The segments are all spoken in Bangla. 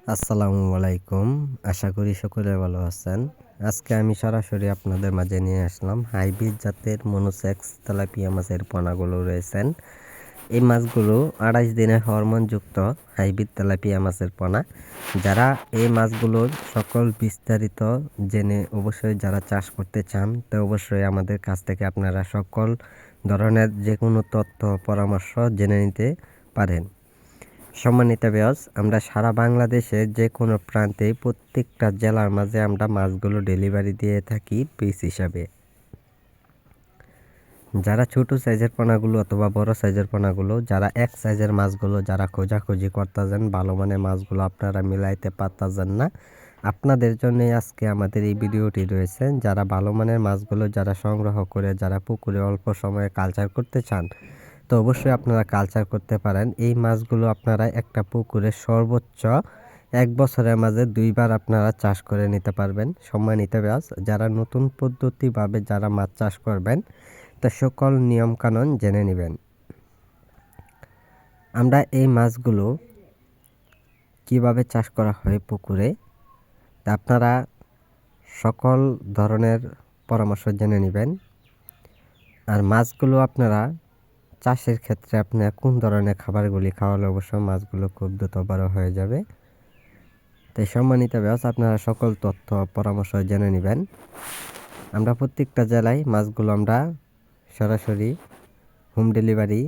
আসসালামু আলাইকুম। আশা করি সকলে ভালো আছেন। আজকে আমি সরাসরি আপনাদের মাঝে নিয়ে আসলাম হাইব্রিড জাতের মনোসেক্স তেলাপিয়া মাছের পোনাগুলো রয়েছেন। এই মাছগুলো ২৮ দিনের হরমোনযুক্ত হাইব্রিড তেলাপিয়া মাছের পোনা। যারা এই মাছগুলোর সকল বিস্তারিত জেনে অবশ্যই যারা চাষ করতে চান তো অবশ্যই আমাদের কাছ থেকে আপনারা সকল ধরনের যে কোনো তথ্য পরামর্শ জেনে নিতে পারেন। সম্মানিত ভিউয়ার্স, আমরা সারা বাংলাদেশের যে কোনো প্রান্তে প্রত্যেকটা জেলার মাঝে আমরা মাছগুলো ডেলিভারি দিয়ে থাকি পিস হিসাবে। যারা ছোট সাইজের পোনাগুলো অথবা বড় সাইজের পোনাগুলো, যারা এক সাইজের মাছগুলো যারা খোঁজাখুঁজি করতেছেন, ভালো মানের মাছগুলো আপনারা মিলাইতে পারতেছেন না, আপনাদের জন্যই আজকে আমাদের এই ভিডিওটি রয়েছে। যারা ভালো মানের মাছগুলো যারা সংগ্রহ করে যারা পুকুরে অল্প সময়ে কালচার করতে চান তো অবশ্যই আপনারা কালচার করতে পারেন। এই মাছগুলো আপনারা একটা পুকুরে সর্বোচ্চ ১ বছরের মাঝে ২ বার আপনারা চাষ করে নিতে পারবেন। সম্মানিত ভিউয়ার্স, যারা নতুন পদ্ধতিভাবে যারা মাছ চাষ করবেন তা সকল নিয়মকানুন জেনে নেবেন। আমরা এই মাছগুলো কিভাবে চাষ করা হয় পুকুরে তা আপনারা সকল ধরনের পরামর্শ জেনে নেবেন। আর মাছগুলো আপনারা চাষের ক্ষেত্রে আপনার কোন ধরনের খাবারগুলি খাওয়ালে অবশ্যই মাছগুলো খুব দ্রুত বড় হয়ে যাবে। তাই সম্মানিত ভিউয়ার্স, আপনারা সকল তথ্য পরামর্শ জেনে নেবেন। আমরা প্রত্যেকটা জেলায় মাছগুলো আমরা সরাসরি হোম ডেলিভারি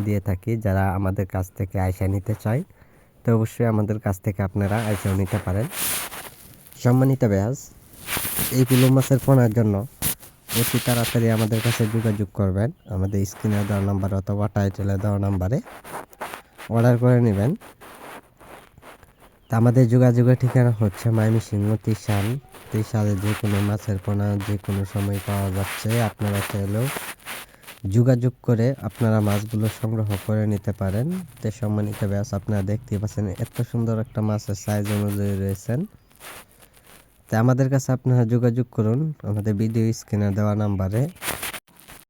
দিয়ে থাকি। যারা আমাদের কাছ থেকে আইসা নিতে চায় তো অবশ্যই আমাদের কাছ থেকে আপনারা আইসাও নিতে পারেন। সম্মানিত ভিউয়ার্স, এই কুলো মাছের পোনার জন্য অতি তাড়াতাড়ি আমাদের কাছে যোগাযোগ করবেন। আমাদের স্ক্রিনে দেওয়া নাম্বার অথবা টাইটেলে দেওয়া নাম্বারে অর্ডার করে নেবেন। তা আমাদের যোগাযোগের ঠিকানা হচ্ছে ময়মনসিংহ ত্রিশালে যে কোনো মাছের পোনা যে কোনো সময় পাওয়া যাচ্ছে। আপনারা চাইলেও যোগাযোগ করে আপনারা মাছগুলো সংগ্রহ করে নিতে পারেন। তো সম্মানিত ভিউয়ার্স, আপনারা দেখতে পাচ্ছেন এত সুন্দর একটা মাছের সাইজ অনুযায়ী রয়েছেন। তো আমাদের কাছে আপনারা যোগাযোগ করুন আমাদের ভিডিও স্ক্রিনে দেওয়া নাম্বারে।